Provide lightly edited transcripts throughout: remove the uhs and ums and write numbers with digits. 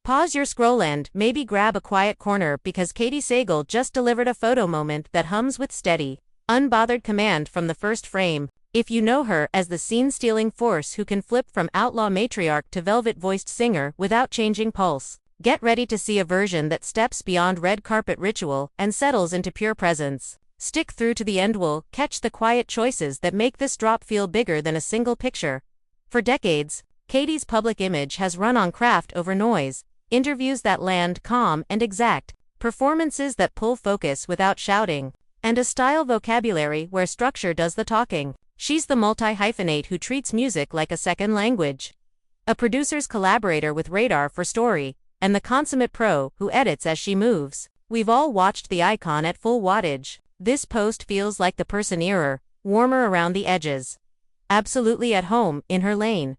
Pause your scroll and maybe grab a quiet corner because Katey Sagal just delivered a photo moment that hums with steady, unbothered command from the first frame. If you know her as the scene-stealing force who can flip from outlaw matriarch to velvet-voiced singer without changing pulse, get ready to see a version that steps beyond red carpet ritual and settles into pure presence. Stick through to the end. We'll catch the quiet choices that make this drop feel bigger than a single picture. For decades, Katey's public image has run on craft over noise, interviews that land calm and exact, performances that pull focus without shouting, and a style vocabulary where structure does the talking. She's the multi-hyphenate who treats music like a second language, a producer's collaborator with radar for story, and the consummate pro who edits as she moves. We've all watched the icon at full wattage. This post feels like the person nearer, warmer around the edges, absolutely at home in her lane.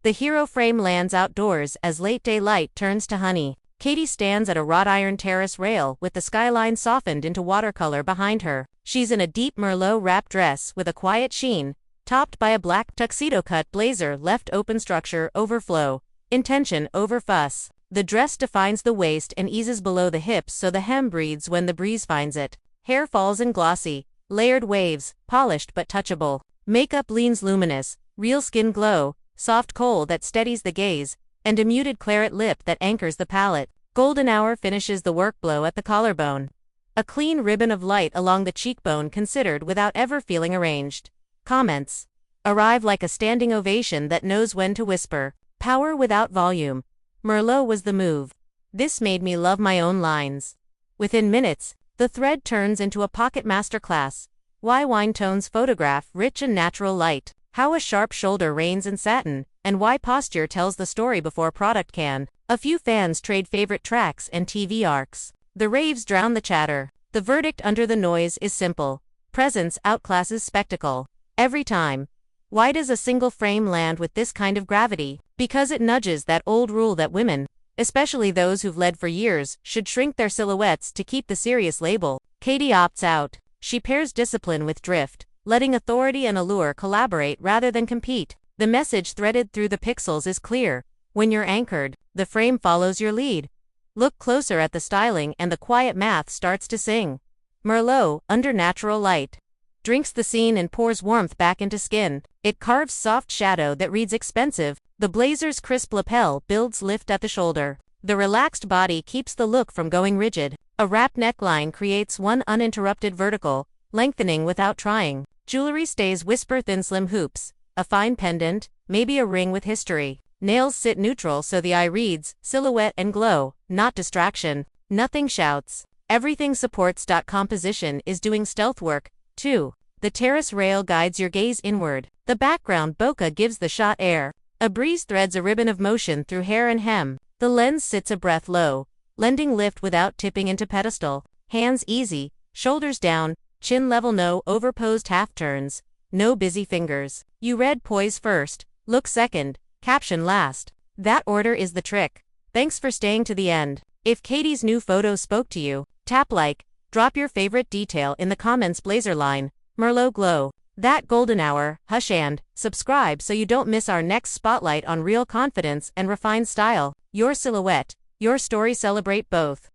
The hero frame lands outdoors as late daylight turns to honey. Katey stands at a wrought iron terrace rail with the skyline softened into watercolor behind her. She's in a deep Merlot wrap dress with a quiet sheen, topped by a black tuxedo-cut blazer left open. Structure over flow, intention over fuss. The dress defines the waist and eases below the hips so the hem breathes when the breeze finds it. Hair falls in glossy, layered waves, polished but touchable. Makeup leans luminous, real skin glow, soft kohl that steadies the gaze, and a muted claret lip that anchors the palette. Golden hour finishes the work blow at the collarbone. A clean ribbon of light along the cheekbone considered without ever feeling arranged. Comments arrive like a standing ovation that knows when to whisper. Power without volume. Merlot was the move. This made me love my own lines. Within minutes, the thread turns into a pocket masterclass. Why wine tones photograph rich and natural light. How a sharp shoulder reigns in satin, and why posture tells the story before product can. A few fans trade favorite tracks and TV arcs. The raves drown the chatter. The verdict under the noise is simple. Presence outclasses spectacle. Every time. Why does a single frame land with this kind of gravity? Because it nudges that old rule that women, especially those who've led for years, should shrink their silhouettes to keep the serious label. Katey opts out. She pairs discipline with drift, letting authority and allure collaborate rather than compete. The message threaded through the pixels is clear. When you're anchored, the frame follows your lead. Look closer at the styling and the quiet math starts to sing. Merlot, under natural light, drinks the scene and pours warmth back into skin. It carves soft shadow that reads expensive. The blazer's crisp lapel builds lift at the shoulder. The relaxed body keeps the look from going rigid. A wrapped neckline creates one uninterrupted vertical, lengthening without trying. Jewelry stays whisper thin slim hoops, a fine pendant, maybe a ring with history. Nails sit neutral so the eye reads silhouette and glow, not distraction. Nothing shouts. Everything supports. Composition is doing stealth work, too. The terrace rail guides your gaze inward. The background bokeh gives the shot air. A breeze threads a ribbon of motion through hair and hem. The lens sits a breath low, lending lift without tipping into pedestal. Hands easy, shoulders down, chin level. No overposed half turns, no busy fingers. You read poise first, look second, caption last. That order is the trick. Thanks for staying to the end. If Katey's new photo spoke to you, tap like, drop your favorite detail in the comments. Blazer line, Merlot glow, that golden hour, hush, and subscribe so you don't miss our next spotlight on real confidence and refined style. Your silhouette, your story. Celebrate both.